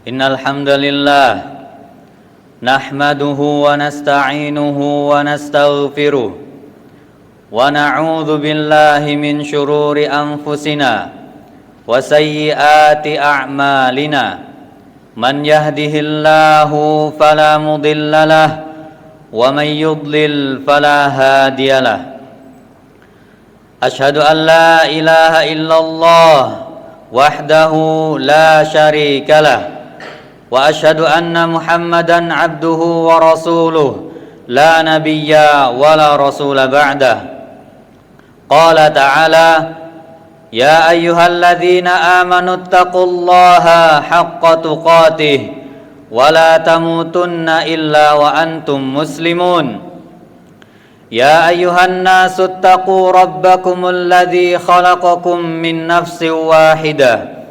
Innal hamdalillah nahmaduhu wa nasta'inuhu wa nastaghfiruh wa na'udzu billahi min shururi anfusina wa sayyiati a'malina man yahdihillahu fala mudhillalah wa man yudlil fala hadiyalah. Ashhadu an la ilaha illallah wahdahu la syarikalah wa asyhadu anna Muhammadan abduhu wa rasuluh la nabiyya wa la rasula ba'dah. Qala ta'ala ya ayyuhalladzina amanu taqullaha haqqa tuqatih wa la tamutunna illa wa antum muslimun. Ya ayyuhan nasu taqu rabbakumul ladzi khalaqakum min nafsin wahidah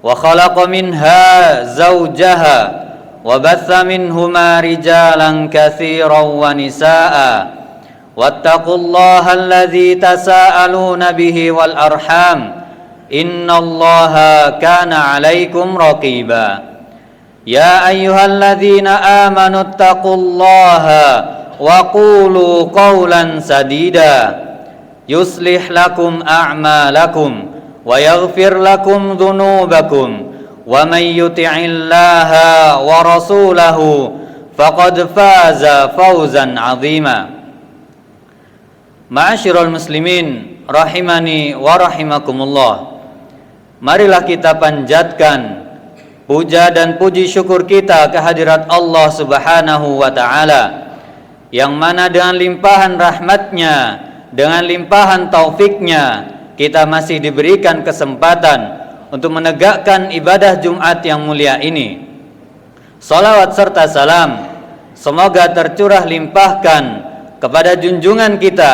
wa khalaqa minha zawjaha wa batha minhuma rijalan katsiran wa nisaa wattaqullaha alladzi tasaaluna bihi wal arham innallaha kana 'alaikum raqiba. Ya ayyuhalladzina amanu taqullaha wa qulu qawlan sadida yuslih lakum a'malakum wa yaghfir lakum dhunubakum wa man yuti'illaha wa rasulahu faqad faza fawzan 'azima. Ma'asyiral muslimin rahimani wa rahimakumullah. Marilah kita panjatkan puja dan puji syukur kita kehadirat Allah Subhanahu wa taala yang mana dengan limpahan rahmatnya, dengan limpahan taufiknya, kita masih diberikan kesempatan untuk menegakkan ibadah Jumat yang mulia ini. Salawat serta salam semoga tercurah limpahkan kepada junjungan kita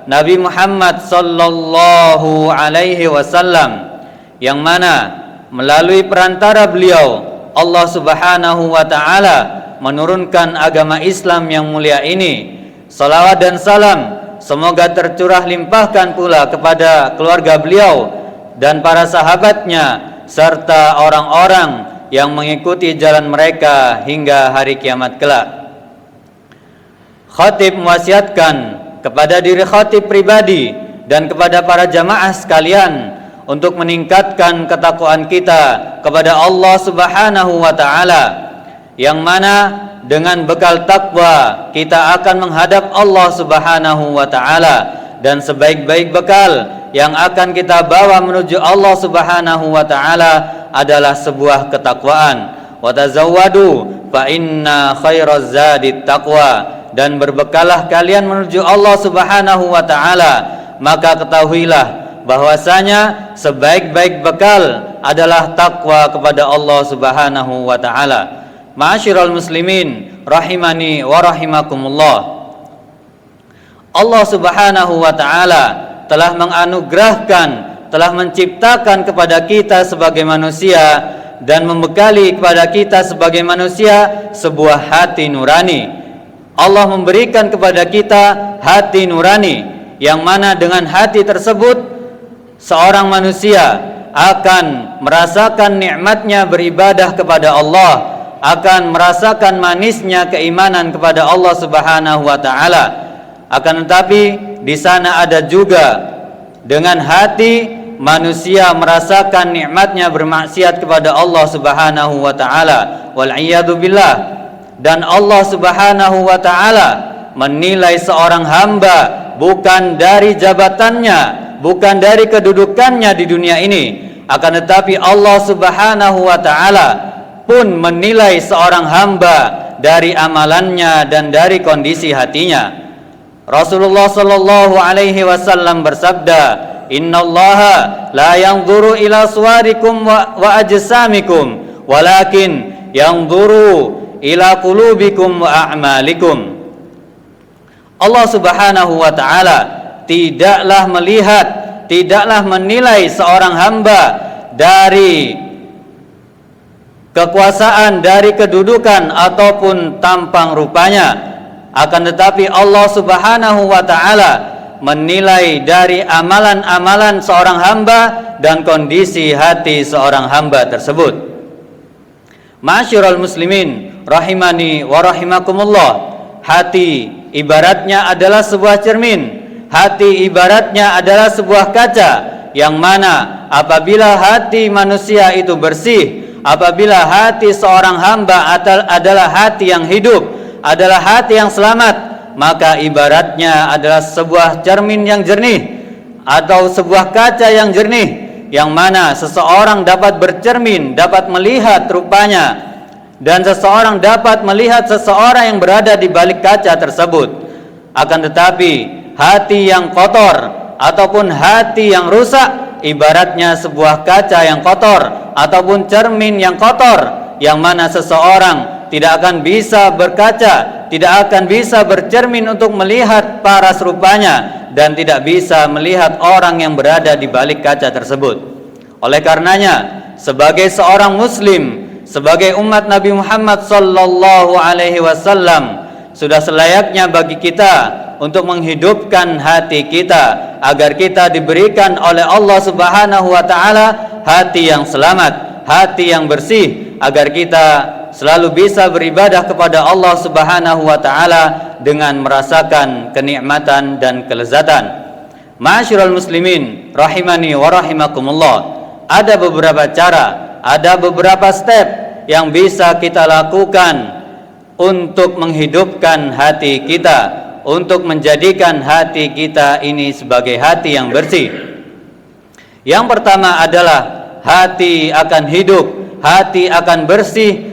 Nabi Muhammad sallallahu alaihi wasallam, yang mana melalui perantara beliau Allah Subhanahu wa taala menurunkan agama Islam yang mulia ini. Salawat dan salam semoga tercurah limpahkan pula kepada keluarga beliau dan para sahabatnya serta orang-orang yang mengikuti jalan mereka hingga hari kiamat kelak. Khatib mewasiatkan kepada diri khatib pribadi dan kepada para jamaah sekalian untuk meningkatkan ketakwaan kita kepada Allah Subhanahu wa taala, yang mana dengan bekal takwa kita akan menghadap Allah Subhanahu wa taala, dan sebaik-baik bekal yang akan kita bawa menuju Allah Subhanahu wa taala adalah sebuah ketakwaan. Wa tazawwadu fa inna khairaz zadit taqwa, dan berbekalah kalian menuju Allah Subhanahu wa taala, maka ketahuilah bahwasanya sebaik-baik bekal adalah takwa kepada Allah Subhanahu wa taala. Ma'asyiral muslimin rahimani wa rahimakumullah. Allah Subhanahu wa taala telah menganugerahkan, telah menciptakan kepada kita sebagai manusia dan membekali kepada kita sebagai manusia sebuah hati nurani. Allah memberikan kepada kita hati nurani, yang mana dengan hati tersebut seorang manusia akan merasakan nikmatnya beribadah kepada Allah, akan merasakan manisnya keimanan kepada Allah Subhanahu wa taala. Akan tetapi di sana ada juga dengan hati manusia merasakan nikmatnya bermaksiat kepada Allah Subhanahu wa taala. Wal iyadu billah. Dan Allah Subhanahu wa taala menilai seorang hamba bukan dari jabatannya, bukan dari kedudukannya di dunia ini, akan tetapi Allah Subhanahu wa taala pun menilai seorang hamba dari amalannya dan dari kondisi hatinya. Rasulullah sallallahu alaihi wasallam bersabda, "Innallaha la yanzuru ila suwarikum wa ajsamikum, walakin yanzuru ila qulubikum wa a'malikum." Allah Subhanahu wa taala tidaklah melihat, tidaklah menilai seorang hamba dari kekuasaan, dari kedudukan ataupun tampang rupanya, akan tetapi Allah Subhanahu wa taala menilai dari amalan-amalan seorang hamba dan kondisi hati seorang hamba tersebut. Ma'asyiral muslimin rahimani wa rahimakumullah, hati ibaratnya adalah sebuah cermin. Hati ibaratnya adalah sebuah kaca, yang mana apabila hati manusia itu bersih, apabila hati seorang hamba adalah hati yang hidup, adalah hati yang selamat, maka ibaratnya adalah sebuah cermin yang jernih atau sebuah kaca yang jernih, yang mana seseorang dapat bercermin, dapat melihat rupanya, dan seseorang dapat melihat seseorang yang berada di balik kaca tersebut. Akan tetapi hati yang kotor ataupun hati yang rusak ibaratnya sebuah kaca yang kotor ataupun cermin yang kotor, yang mana seseorang tidak akan bisa berkaca, tidak akan bisa bercermin untuk melihat paras rupanya, dan tidak bisa melihat orang yang berada di balik kaca tersebut. Oleh karenanya, sebagai seorang muslim, sebagai umat Nabi Muhammad sallallahu alaihi wasallam, sudah selayaknya bagi kita untuk menghidupkan hati kita agar kita diberikan oleh Allah Subhanahu wa taala hati yang selamat, hati yang bersih, agar kita selalu bisa beribadah kepada Allah Subhanahu wa taala dengan merasakan kenikmatan dan kelezatan. Ma'asyiral muslimin rahimani wa rahimakumullah, ada beberapa cara, ada beberapa step yang bisa kita lakukan untuk menghidupkan hati kita, untuk menjadikan hati kita ini sebagai hati yang bersih. Yang pertama adalah hati akan hidup, hati akan bersih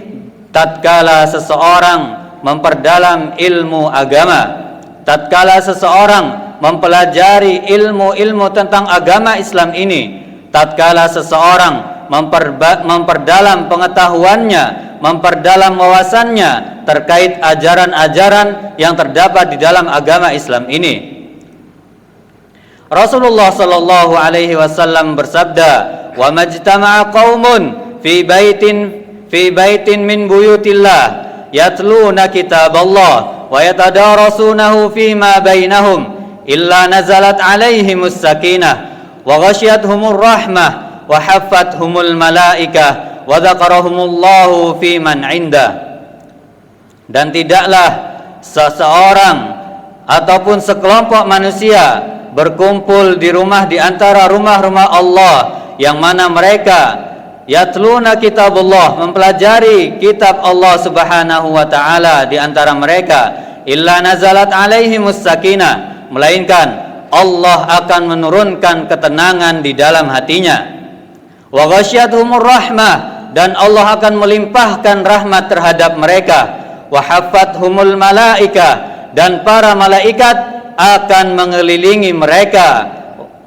tatkala seseorang memperdalam ilmu agama, tatkala seseorang mempelajari ilmu-ilmu tentang agama Islam ini, tatkala seseorang memperdalam pengetahuannya, memperdalam wawasannya terkait ajaran-ajaran yang terdapat di dalam agama Islam ini. Rasulullah sallallahu alaihi wasallam bersabda, "Wa majtama'a qaumun fi baitin min buyutillah yatluna kitaballah wa yatadarasunahu fima bainahum illa nazalat alaihimus sakinah wa ghasyiyatuhumur rahmah wa haffathumul malaikah wa dzakarahumullahu fi man indah." Dan tidaklah seseorang ataupun sekelompok manusia berkumpul di antara rumah-rumah Allah, yang mana mereka yatluna kitabullah, mempelajari kitab Allah Subhanahu wa taala di antara mereka, illa nazalat alaihimus sakinah, melainkan Allah akan menurunkan ketenangan di dalam hatinya, wa ghasyiyatuhumur rahmah, dan Allah akan melimpahkan rahmat terhadap mereka, wa haffathumul malaikah, dan para malaikat akan mengelilingi mereka,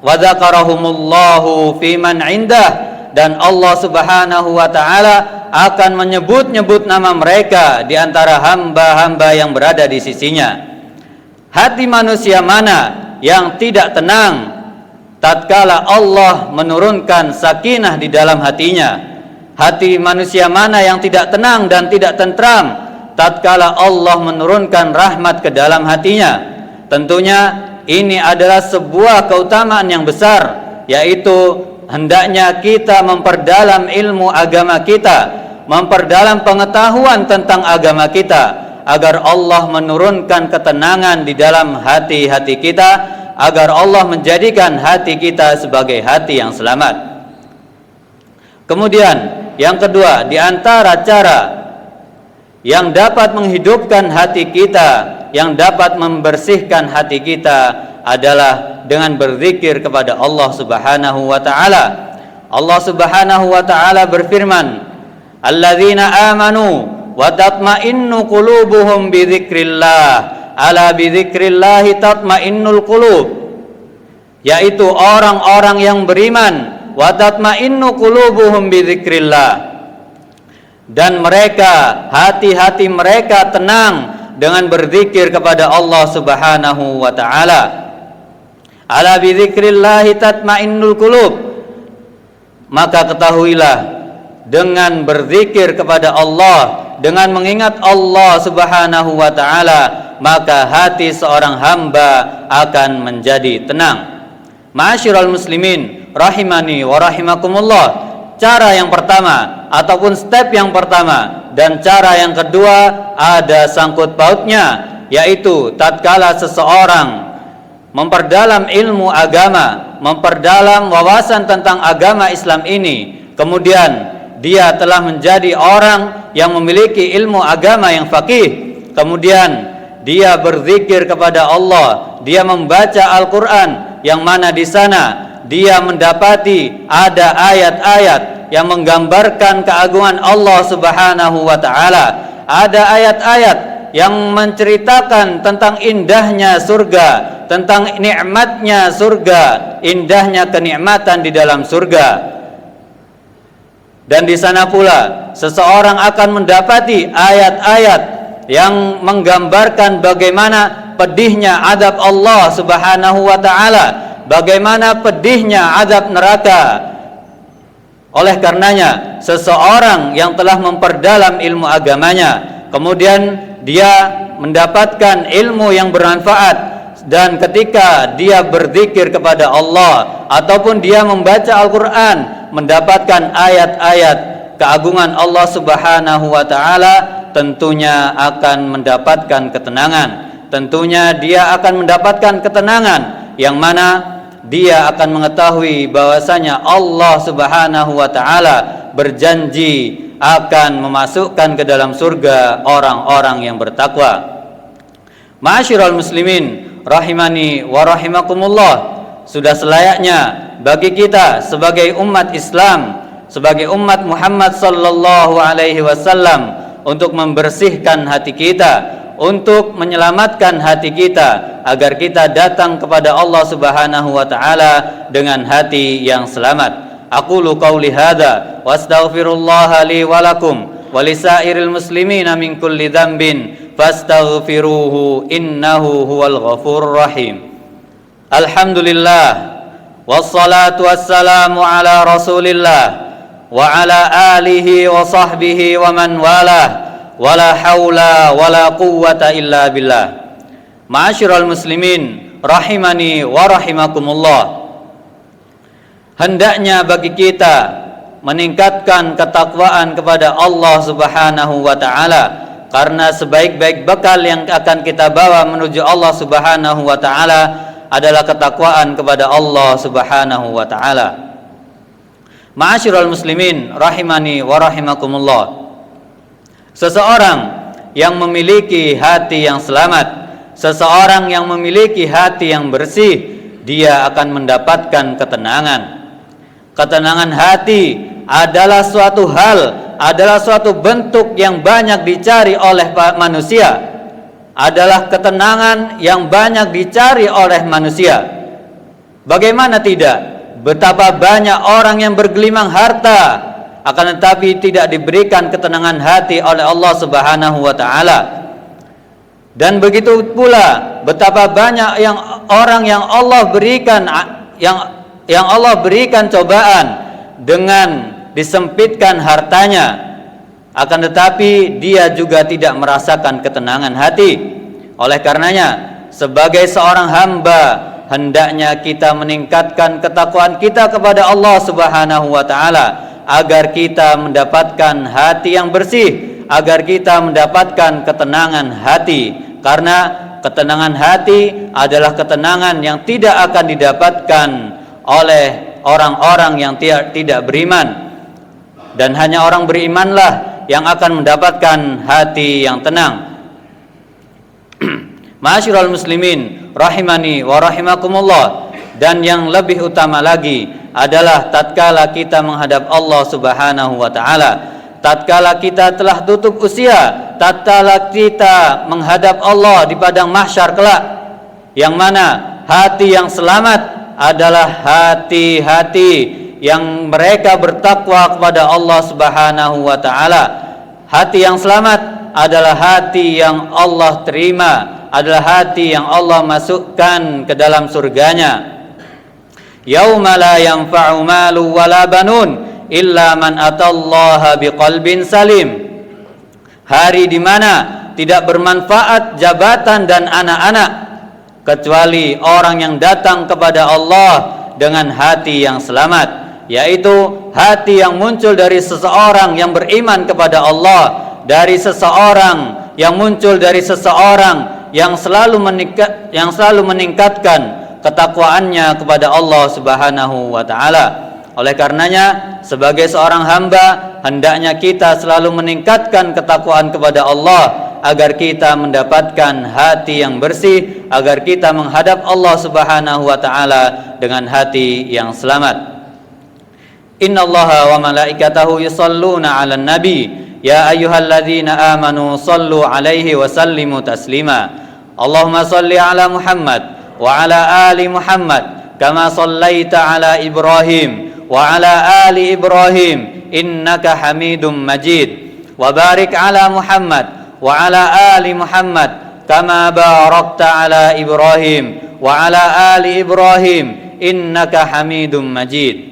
wa dzakarahumullahu fi man indah, dan Allah Subhanahu wa taala akan menyebut-nyebut nama mereka di antara hamba-hamba yang berada di sisinya. Hati manusia mana yang tidak tenang tatkala Allah menurunkan sakinah di dalam hatinya? Hati manusia mana yang tidak tenang dan tidak tentram tatkala Allah menurunkan rahmat ke dalam hatinya? Tentunya ini adalah sebuah keutamaan yang besar, yaitu hendaknya kita memperdalam ilmu agama kita, memperdalam pengetahuan tentang agama kita, agar Allah menurunkan ketenangan di dalam hati-hati kita, agar Allah menjadikan hati kita sebagai hati yang selamat. Kemudian yang kedua, di antara cara yang dapat menghidupkan hati kita, yang dapat membersihkan hati kita adalah dengan berzikir kepada Allah Subhanahu wa taala. Allah Subhanahu wa taala berfirman, "Alladzina amanu wa tatma'innu qulubuhum bi dzikrillah, ala bi dzikrillah tatma'innul qulub." Yaitu orang-orang yang beriman, wa tatma'innu qulubuhum bi dzikrillah, dan mereka, hati-hati mereka tenang dengan berzikir kepada Allah Subhanahu wa taala. Ala bi dzikrillah tatmainnul qulub. Maka ketahuilah, dengan berzikir kepada Allah, dengan mengingat Allah Subhanahu wa taala, maka hati seorang hamba akan menjadi tenang. Ma'asyiral muslimin rahimani wa rahimakumullah, cara yang pertama ataupun step yang pertama dan cara yang kedua ada sangkut pautnya, yaitu tatkala seseorang memperdalam ilmu agama, memperdalam wawasan tentang agama Islam ini, kemudian dia telah menjadi orang yang memiliki ilmu agama yang faqih, kemudian dia berzikir kepada Allah, dia membaca Al-Quran, yang mana di sana dia mendapati ada ayat-ayat yang menggambarkan keagungan Allah Subhanahu wa taala, ada ayat-ayat yang menceritakan tentang indahnya surga, tentang nikmatnya surga, indahnya kenikmatan di dalam surga. Dan di sana pula seseorang akan mendapati ayat-ayat yang menggambarkan bagaimana pedihnya azab Allah Subhanahu wa taala, bagaimana pedihnya azab neraka. Oleh karenanya, seseorang yang telah memperdalam ilmu agamanya, kemudian dia mendapatkan ilmu yang bermanfaat, dan ketika dia berzikir kepada Allah ataupun dia membaca Al-Quran, mendapatkan ayat-ayat keagungan Allah Subhanahu wa taala, tentunya akan mendapatkan ketenangan. Tentunya dia akan mendapatkan ketenangan yang mana dia akan mengetahui bahwasanya Allah Subhanahu wa taala berjanji akan memasukkan ke dalam surga orang-orang yang bertakwa. Ma'asyiral muslimin rahimani wa rahimakumullah, sudah selayaknya bagi kita sebagai umat Islam, sebagai umat Muhammad sallallahu alaihi wasallam, untuk membersihkan hati kita, untuk menyelamatkan hati kita agar kita datang kepada Allah Subhanahu wa taala dengan hati yang selamat. Aqulu qauli hadza wa astaghfirullaha li wa lakum wa lisairil muslimina min kulli dzambin fastaghfiruhu innahu huwal ghafurur rahim. Alhamdulillah wassalatu wassalamu ala Rasulillah wa ala alihi wa sahbihi wa man walah, wala haula wala quwwata illa billah. Ma'asyiral muslimin rahimani wa rahimakumullah, hendaknya bagi kita meningkatkan ketakwaan kepada Allah Subhanahu wa taala, karena sebaik-baik bekal yang akan kita bawa menuju Allah Subhanahu wa taala adalah ketakwaan kepada Allah Subhanahu wa taala. Ma'asyiral muslimin rahimani wa rahimakumullah, seseorang yang memiliki hati yang selamat, seseorang yang memiliki hati yang bersih, dia akan mendapatkan ketenangan. Ketenangan hati adalah suatu hal, adalah suatu bentuk yang banyak dicari oleh manusia, adalah ketenangan yang banyak dicari oleh manusia. Bagaimana tidak? Betapa banyak orang yang bergelimang harta, akan tetapi tidak diberikan ketenangan hati oleh Allah Subhanahu wa taala. Dan begitu pula betapa banyak orang yang Allah berikan yang Allah berikan cobaan dengan disempitkan hartanya, akan tetapi dia juga tidak merasakan ketenangan hati. Oleh karenanya, sebagai seorang hamba, hendaknya kita meningkatkan ketakwaan kita kepada Allah Subhanahu wa taala agar kita mendapatkan hati yang bersih, agar kita mendapatkan ketenangan hati. Karena ketenangan hati adalah ketenangan yang tidak akan didapatkan oleh orang-orang yang tidak beriman, dan hanya orang berimanlah yang akan mendapatkan hati yang tenang. Ma'asyiral muslimin rahimani wa rahimakumullah, dan yang lebih utama lagi adalah tatkala kita menghadap Allah Subhanahu wa taala, tatkala kita telah tutup usia, tatkala kita menghadap Allah di padang mahsyar kelak, yang mana hati yang selamat adalah hati-hati yang mereka bertakwa kepada Allah Subhanahu wa taala. Hati yang selamat adalah hati yang Allah terima, adalah hati yang Allah masukkan ke dalam surganya. Yauma la yanfa'u malu wala banun illa man atallaha biqalbin salim. hari di mana tidak bermanfaat jabatan dan anak-anak, kecuali orang yang datang kepada Allah dengan hati yang selamat, yaitu hati yang muncul dari seseorang yang beriman kepada Allah, dari seseorang yang muncul dari seseorang yang selalu meningkatkan ketakwaannya kepada Allah Subhanahu wa taala. Oleh karenanya, sebagai seorang hamba, hendaknya kita selalu meningkatkan ketakwaan kepada Allah agar kita mendapatkan hati yang bersih, agar kita menghadap Allah Subhanahu wa taala dengan hati yang selamat. Innallaha wa malaikatahu yusholluna 'alan nabi ya ayyuhalladzina amanu shallu 'alaihi wa sallimu taslima. Allahumma shalli 'ala Muhammad wa 'ala ali Muhammad kama shallaita 'ala Ibrahim wa 'ala ali Ibrahim innaka Hamidum Majid. Wa barik 'ala Muhammad wa 'ala ali Muhammad kama barakta 'ala Ibrahim wa 'ala ali Ibrahim innaka Hamidum Majid.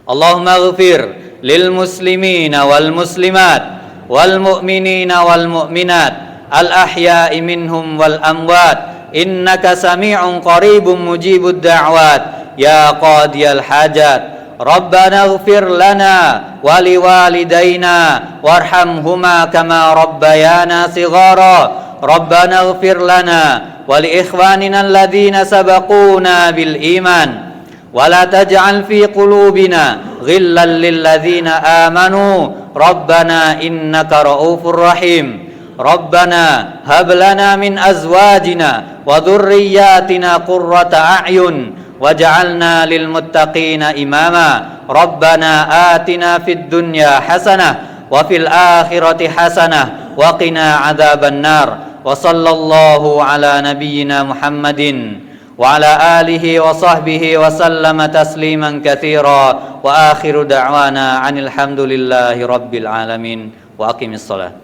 Allahumma ighfir lil muslimina wal muslimat wal mu'minina wal mu'minat al ahya'i minhum wal amwat innaka sami'un qaribun mujibud da'wat ya qadiyal hajat. Rabbana ighfir lana wa liwalidayna warhamhuma kama rabbayana shighara. Rabbana ighfir lana wa li ikhwanina alladhina sabaquna bil iman wa la taj'al fi qulubina ghillan lil ladzina amanu rabbana innaka raufur rahim. Rabbana hab lana min azwajina wa dhurriyyatina qurrata a'yun waj'alna lil muttaqina imama. Rabbana atina fid dunya hasanah wa fil akhirati hasanah wa qina adzaban nar. Wa sallallahu ala nabiyyina Muhammadin wa ala alihi wa sahbihi wa sallama tasliman katsira wa akhiru da'wana anil hamdulillahi rabbil alamin wa aqimis shalah.